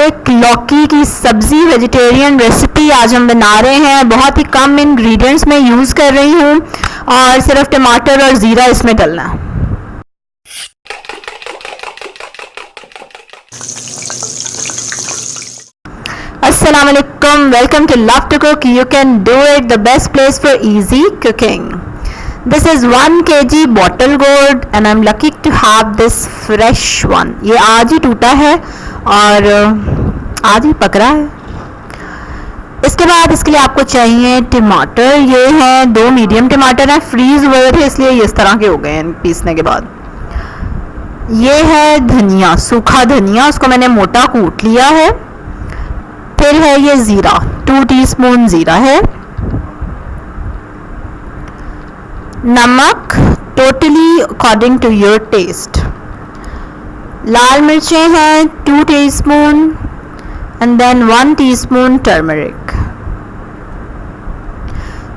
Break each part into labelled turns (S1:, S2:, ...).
S1: एक लौकी की सब्जी वेजिटेरियन रेसिपी आज हम बना रहे हैं। बहुत ही कम इंग्रेडिएंट्स में यूज़ कर रही हूँ और सिर्फ टमाटर और ज़ीरा इसमें डलना है। अस्सलाम वालेकुम, welcome to love to cook. You can do it, the best place for easy cooking. This is 1 kg bottle gourd and I'm lucky to have this fresh one. ये आज ही टूटा है और आज ही पक रहा है। इसके बाद इसके लिए आपको चाहिए टमाटर। ये हैं 2 मीडियम टमाटर हैं, फ्रीज हुए थे इसलिए ये इस तरह के हो गए हैं पीसने के बाद। ये है धनिया, सूखा धनिया, उसको मैंने मोटा कूट लिया है। फिर है ये ज़ीरा, 2 टीस्पून ज़ीरा है। नमक totally according to your taste. लाल मिर्चें हैं 2 teaspoon and then 1 teaspoon turmeric.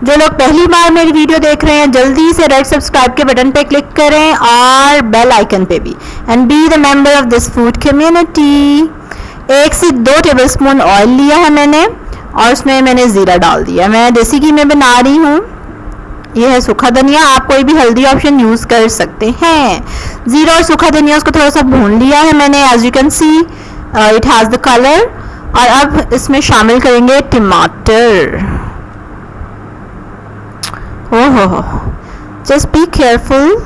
S1: जो लोग पहली बार मेरी वीडियो देख रहे हैं जल्दी से रेड सब्सक्राइब के बटन पे क्लिक करें और बेल आइकन पे भी, and be the member of this food community. 1 से 2 टेबलस्पून ऑयल लिया है मैंने और उसमें मैंने ज़ीरा डाल दिया। मैं देसी घी में बना रही हूँ। ये है सूखा धनिया, आप कोई भी हल्दी ऑप्शन यूज़ कर सकते हैं। ज़ीरा और सूखा धनिया उसको थोड़ा सा भून लिया है मैंने, as you can see it has the colour. और अब इसमें शामिल करेंगे टमाटर। ओहो, जस्ट बी केयरफुल।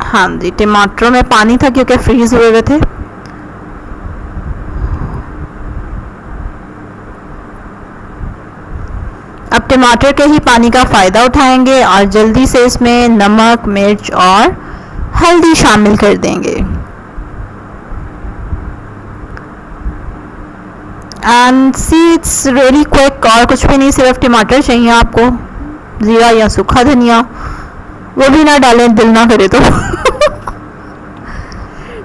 S1: हाँ जी, टमाटरों में पानी था क्योंकि फ्रीज हुए हुए थे। अब टमाटर के ही पानी का फ़ायदा उठाएंगे और जल्दी से इसमें नमक, मिर्च और हल्दी शामिल कर देंगे। And see it's really quick, और कुछ भी नहीं, सिर्फ टमाटर चाहिए आपको। ज़ीरा या सूखा धनिया वो भी ना डालें, दिल ना करे तो।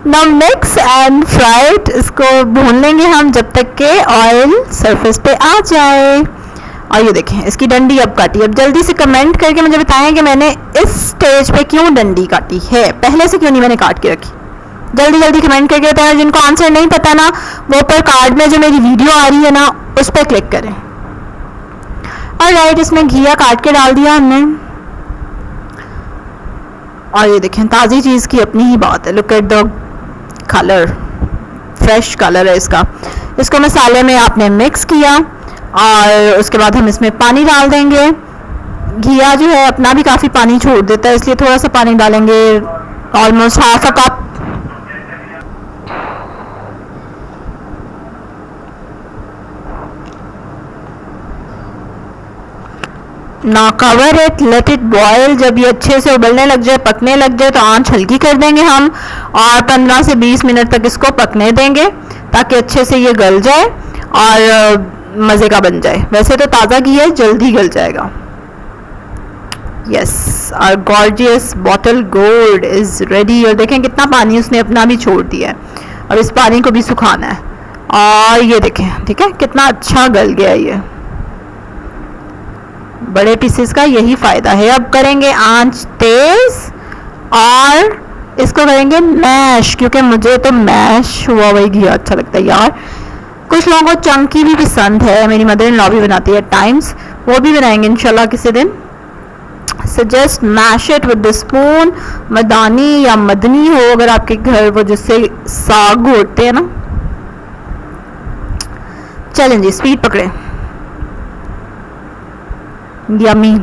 S1: Now mix and fry it. इसको भून लेंगे हम जब तक के ऑयल सरफेस पे आ जाए। और ये देखें इसकी डंडी अब काटी। अब जल्दी से कमेंट करके मुझे बताएं कि मैंने इस स्टेज पे क्यों डंडी काटी है, पहले से क्यों नहीं मैंने काट के रखी। जल्दी जल्दी कमेंट करके बताएं। जिनको आंसर नहीं पता ना, वो ऊपर कार्ड में जो मेरी वीडियो आ रही है ना उस पर क्लिक करें। और राइट, इसमें घिया काट के डाल दिया हमने। और ये देखें ताज़ी चीज़ की अपनी ही बात है। Look at the colour, fresh colour है इसका। इसको मसाले में आपने मिक्स किया और उसके बाद हम इसमें पानी डाल देंगे। घिया जो है अपना भी काफ़ी पानी छोड़ देता है, इसलिए थोड़ा सा पानी डालेंगे, ऑलमोस्ट ½ कप। ना cover it, let it boil. जब ये अच्छे से उबलने लग जाए, पकने लग जाए, तो आंच हल्की कर देंगे हम और 15 से 20 मिनट तक इसको पकने देंगे ताकि अच्छे से ये गल जाए और मज़े का बन जाए। वैसे तो ताज़ा घी है, जल्दी गल जाएगा। यस, और gorgeous bottle gold is ready. और देखें कितना पानी उसने अपना भी छोड़ दिया है और इस पानी को भी सुखाना है। और ये देखें, ठीक है, कितना अच्छा गल गया ये। बड़े पीसेस का यही फ़ायदा है। अब करेंगे आंच तेज़ और इसको करेंगे मैश, क्योंकि मुझे तो मैश हुआ वही घी अच्छा लगता है यार। कुछ लोगों को चंकी भी पसंद है, मेरी मदर इन लॉ भी बनाती है टाइम्स, वो भी बनाएंगे इंशाल्लाह किसी दिन। So just mash it with the spoon. मदानी या मदनी हो अगर आपके घर, वो जिससे साग घोटते हैं ना। चलें जी, स्पीड पकड़े। यमी,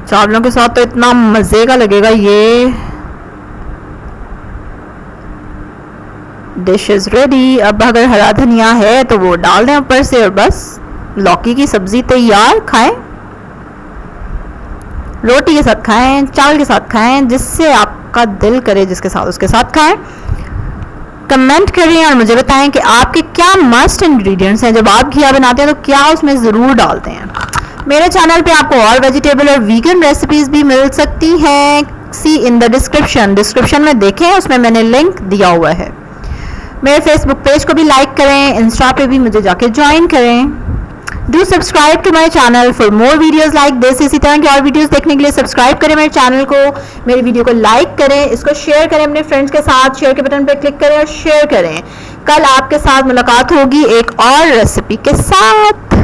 S1: चावलों के साथ तो इतना मज़े का लगेगा ये। Dish is ready. अब अगर हरा धनिया है तो वो डाल दें ऊपर से और बस लौकी की सब्ज़ी तैयार। खाएं, रोटी के साथ खाएं, चावल के साथ खाएं, जिससे आपका दिल करे जिसके साथ उसके साथ खाएं। कमेंट करें और मुझे बताएं कि आपके क्या मस्ट इंग्रेडिएंट्स हैं। जब आप घिया बनाते हैं तो क्या उसमें ज़रूर डालते हैं। मेरे चैनल पे आपको और वेजिटेबल और वीगन रेसिपीज़ भी मिल सकती हैं। सी इन द डिस्क्रिप्शन में देखें, उसमें मैंने लिंक दिया हुआ है। मेरे फेसबुक पेज को भी लाइक करें, इंस्टा पे भी मुझे जाके ज्वाइन करें। Do subscribe to my channel for more videos like this. इसी तरह की और वीडियोज़ देखने के लिए सब्सक्राइब करें मेरे चैनल को, मेरी वीडियो को लाइक करें, इसको शेयर करें अपने फ्रेंड्स के साथ, शेयर के बटन पर क्लिक करें और शेयर करें। कल आपके साथ मुलाकात होगी एक और रेसिपी के साथ।